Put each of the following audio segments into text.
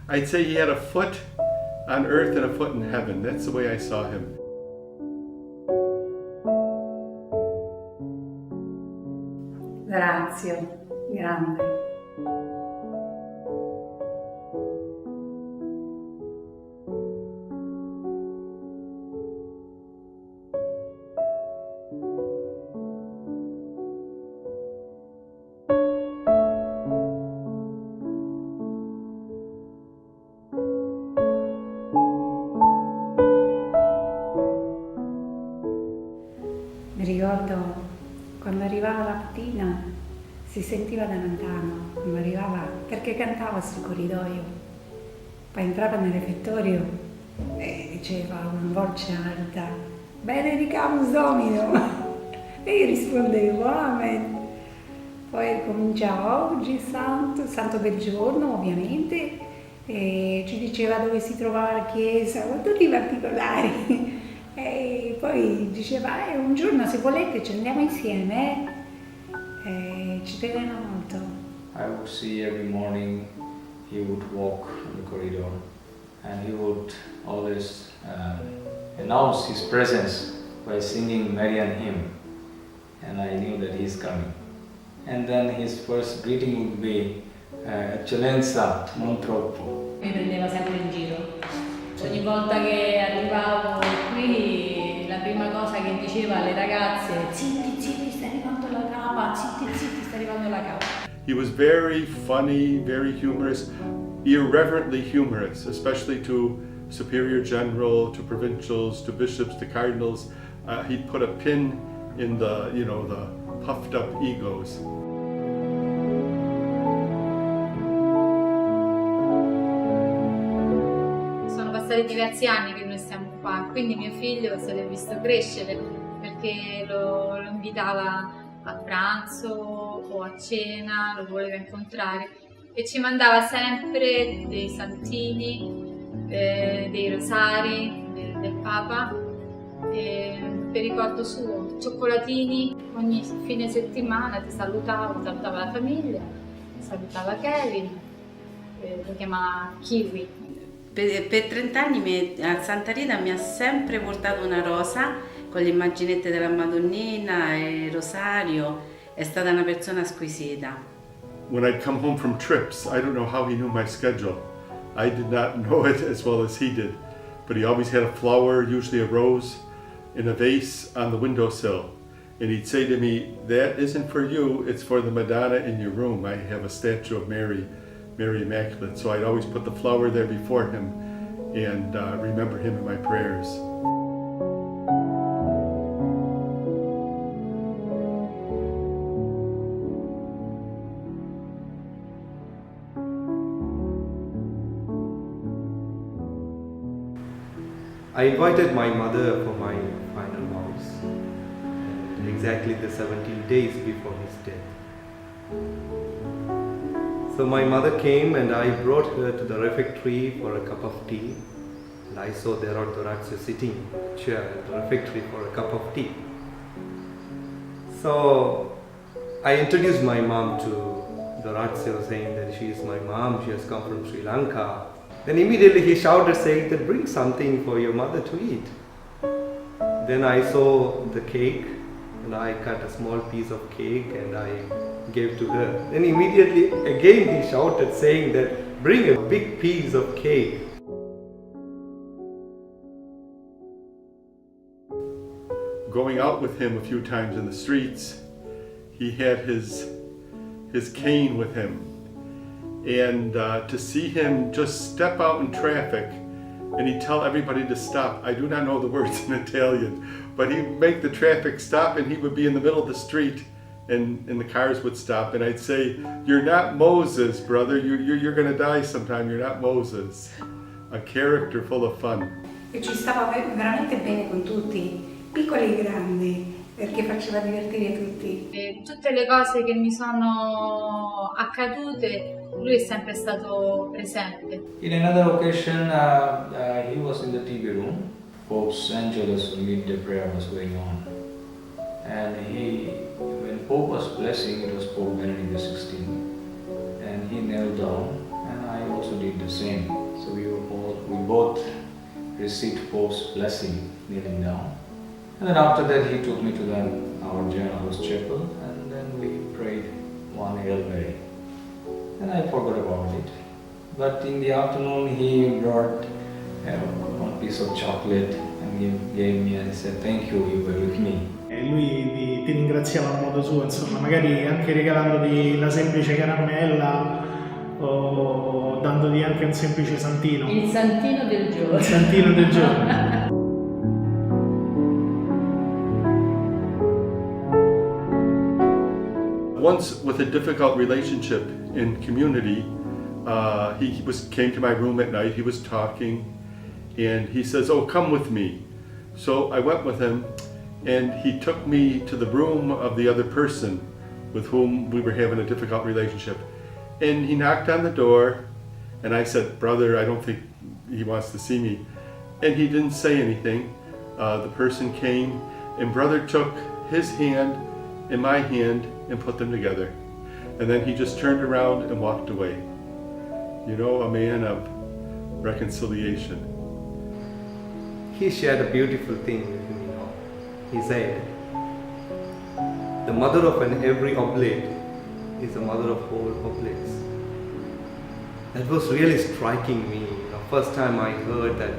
I'd say he had a foot on earth and a foot in heaven. That's the way I saw him. D'Orazio, grande. Mi ricordo quando arrivava la mattina si sentiva da lontano, quando arrivava, perché cantava sul corridoio, poi entrava nel refettorio e diceva con voce alta, Benedicamus Domino, e io rispondevo Amen. Poi cominciava oggi santo del giorno ovviamente, e ci diceva dove si trovava la chiesa, con tutti i particolari. E poi diceva, un giorno se volete ci andiamo insieme, ci teneva molto. I would see every morning he would walk in the corridor and he would always announce his presence by singing Marian hymn, and I knew that he is coming. And then his first greeting would be Eccellenza, non troppo. Mi prendeva sempre in giro. Ogni volta che arrivavo qui, la prima cosa che diceva alle ragazze, zitti, zitti, sta arrivando la capa, zitti, zitti, sta arrivando la capa. He was very funny, very humorous, irreverently humorous, especially to superior general, to provincials, to bishops, to cardinals. He'd put a pin in the, the puffed up egos. Sono passati diversi anni che noi stiamo qua, quindi mio figlio se l'è visto crescere perché lo invitava a pranzo o a cena, lo voleva incontrare e ci mandava sempre dei santini, dei rosari del Papa, per ricordo suo, cioccolatini, ogni fine settimana ti salutava la famiglia, salutava Kevin, lo chiamava Kiwi. Per 30 anni a Santa Rita mi ha sempre portato una rosa con le immaginette della Madonnina e il rosario, è stata una persona squisita. When I'd come home from trips, I don't know how he knew my schedule. I did not know it as well as he did, but he always had a flower, usually a rose, in a vase on the windowsill. And he'd say to me, that isn't for you, it's for the Madonna in your room. I have a statue of Mary Immaculate, so I'd always put the flower there before him and remember him in my prayers. I invited my mother for my final vows, and exactly the 17 days before his death. So my mother came and I brought her to the refectory for a cup of tea, and I saw D'Orazio sitting in a chair at the refectory for a cup of tea. So I introduced my mom to D'Orazio, saying that she is my mom, she has come from Sri Lanka. Then immediately he shouted saying that bring something for your mother to eat. Then I saw the cake and I cut a small piece of cake and I gave to her. Then immediately again he shouted saying that bring a big piece of cake. Going out with him a few times in the streets, he had his cane with him. And to see him just step out in traffic and he'd tell everybody to stop. I do not know the words in Italian, but he'd make the traffic stop and he would be in the middle of the street and the cars would stop and I'd say, you're not Moses, brother, you're gonna die sometime, you're not Moses. A character full of fun. E ci stava veramente bene con tutti, piccoli e grandi, perché faceva divertire tutti. E tutte le cose che mi sono accadute, lui è sempre stato presente. In another occasion, he was in the TV room. Pope's Angelus midday prayer was going on, and when Pope was blessing, it was Pope Benedict XVI, and he knelt down, and I also did the same. So we both received Pope's blessing kneeling down. And then after that he took me to our Generalate chapel, and then we prayed one Hail Mary. And I forgot about it. But in the afternoon he brought one piece of chocolate and gave me, and he said, "Thank you, you were with me." E lui ti ringraziava a modo suo, insomma, magari anche regalandoti la semplice caramella o dandoti anche un semplice santino. Il santino del giorno. Il santino del giorno. Once, with a difficult relationship in community, he came to my room at night. He was talking, and he says, "Oh, come with me." So I went with him, and he took me to the room of the other person with whom we were having a difficult relationship. And he knocked on the door, and I said, "Brother, I don't think he wants to see me." And he didn't say anything. The person came, and Brother took his hand and my hand and put them together. And then he just turned around and walked away. You know, a man of reconciliation. He shared a beautiful thing with me. He said, "The mother of every oblate is the mother of all oblates." That was really striking me. First time I heard that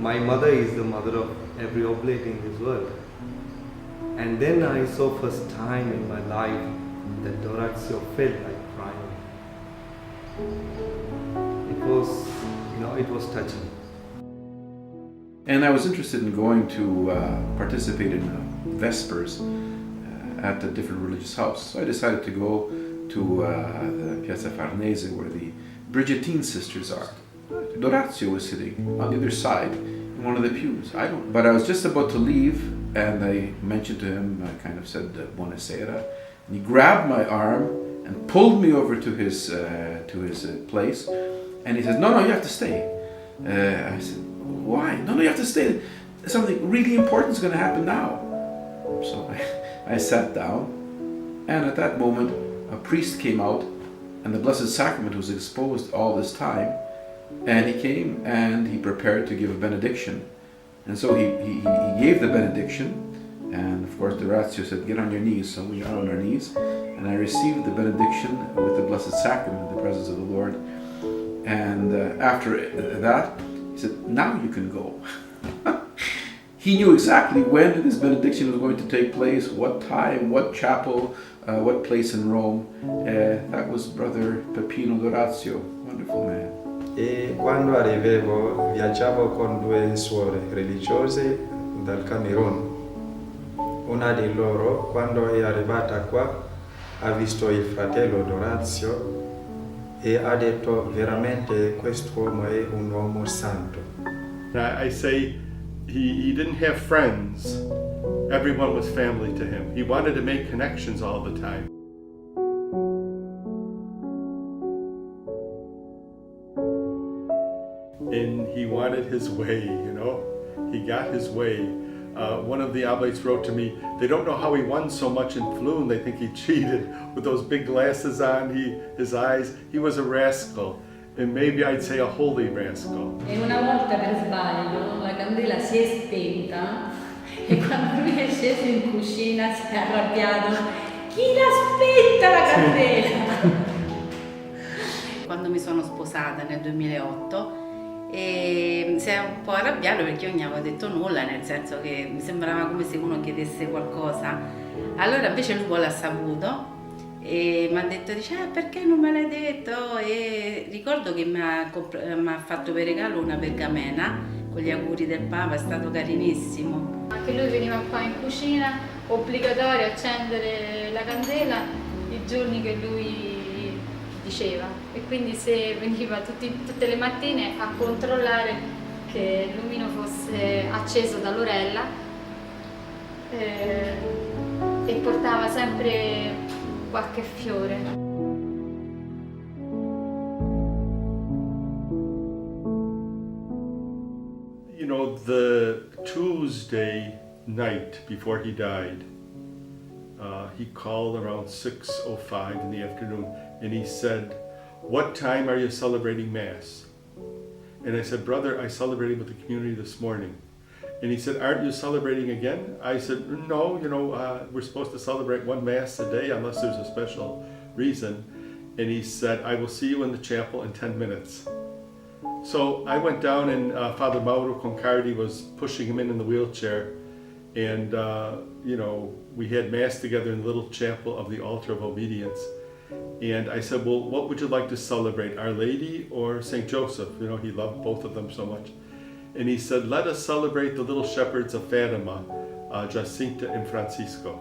my mother is the mother of every oblate in this world. And then I saw first time in my life that D'Orazio felt like crying. It was touching. And I was interested in going to participate in Vespers at a different religious house. So I decided to go to the Piazza Farnese where the Brigittine sisters are. D'Orazio was sitting on the other side in one of the pews. But I was just about to leave, and I mentioned to him, I kind of said, "Buonasera," and he grabbed my arm and pulled me over to his place, and he said, "No, you have to stay." I said, "Why?" "No, you have to stay. Something really important is going to happen now." So I sat down, and at that moment, a priest came out, and the Blessed Sacrament was exposed all this time, and he came and he prepared to give a benediction. And so he gave the benediction, and of course D'Orazio said, "Get on your knees." So we got on our knees, and I received the benediction with the Blessed Sacrament, the presence of the Lord. And after that, he said, "Now you can go." He knew exactly when this benediction was going to take place, what time, what chapel, what place in Rome. That was Brother D'Orazio, wonderful man. E quando arrivavo viaggiavo con due suore religiose dal Camerun. Una di loro, quando è arrivata qua, ha visto il fratello D'Orazio e ha detto veramente quest'uomo è un uomo santo. I say he didn't have friends. Everyone was family to him. He wanted to make connections all the time. And he wanted his way, you know. He got his way. One of the Oblates wrote to me, they don't know how he won so much in Floon. They think he cheated with those big glasses on, his eyes. He was a rascal, and maybe I'd say a holy rascal. E una volta per sbaglio la candela si è spenta e quando lui è sceso in cucina si è arrabbiato. Chi l'aspetta la candela? Quando mi sono sposata nel 2008 e si è un po' arrabbiato perché io non gli avevo detto nulla, nel senso che mi sembrava come se uno chiedesse qualcosa. Allora invece lui l'ha saputo e mi ha detto, perché non me l'hai detto? E ricordo che mi ha fatto per regalo una pergamena con gli auguri del Papa, è stato carinissimo. Anche lui veniva qua in cucina, obbligatorio accendere la candela i giorni che lui diceva, e quindi se veniva tutte le mattine a controllare che il lumino fosse acceso da Lorella e portava sempre qualche fiore. You know, the Tuesday night before he died, he called around 6:05 in the afternoon, and he said, what time are you celebrating Mass? And I said, brother, I celebrated with the community this morning. And he said, aren't you celebrating again? I said, no, we're supposed to celebrate one Mass a day unless there's a special reason. And he said, I will see you in the chapel in 10 minutes. So I went down and Father Mauro Concardi was pushing him in the wheelchair. And, we had Mass together in the little chapel of the Altar of Obedience. And I said, well, what would you like to celebrate, Our Lady or St. Joseph? He loved both of them so much. And he said, let us celebrate the little shepherds of Fatima, Jacinta and Francisco.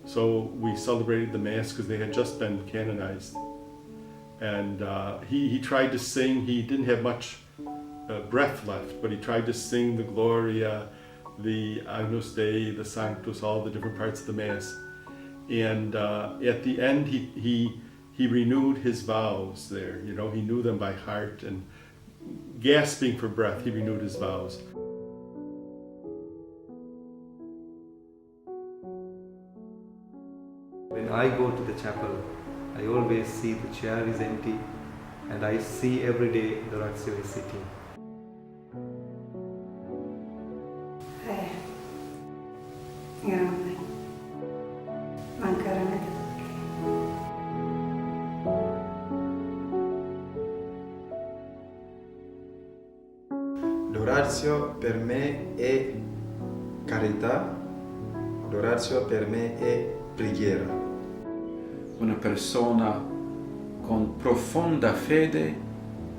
So we celebrated the Mass because they had just been canonized. And he tried to sing. He didn't have much breath left, but he tried to sing the Gloria, the Agnus Dei, the Sanctus, all the different parts of the Mass. And at the end, he renewed his vows there. He knew them by heart, and gasping for breath, he renewed his vows. When I go to the chapel, I always see the chair is empty, and I see every day D'Orazio is sitting. Grande. Manca veramente D'Orazio per me è carità, D'Orazio per me è preghiera. Una persona con profonda fede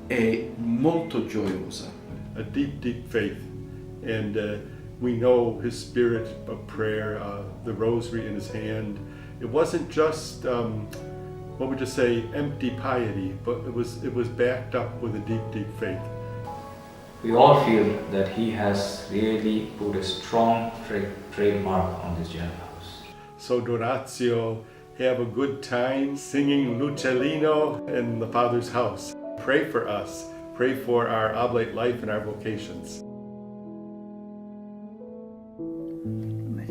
e molto gioiosa. A deep, deep faith. And we know his spirit of prayer, the rosary in his hand. It wasn't just, empty piety, but it was backed up with a deep, deep faith. We all feel that he has really put a strong trademark on this general house. So D'Orazio, have a good time singing L'Uccellino in the Father's house. Pray for us. Pray for our oblate life and our vocations.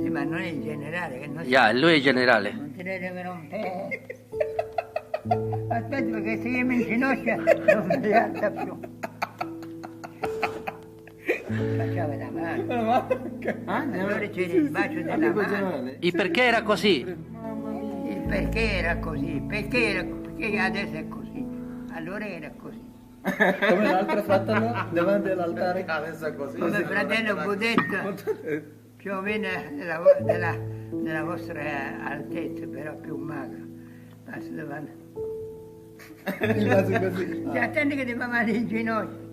Ma non è il generale che non lui è il generale. non ti deve per un pe. Aspetta perché se io mi inginocchia non mi alza più. Facciamo la mano. Allora c'è il bacio della mano. Il perché era così? Il perché era così, perché adesso è così. Allora era così. Come l'altro fratello davanti all'altare. Adesso è così. Come fratello Budetta, più o meno della vostra altezza, però più magra. Passo davanti. Quasi così. Ti attendi che ti va male in ginocchio.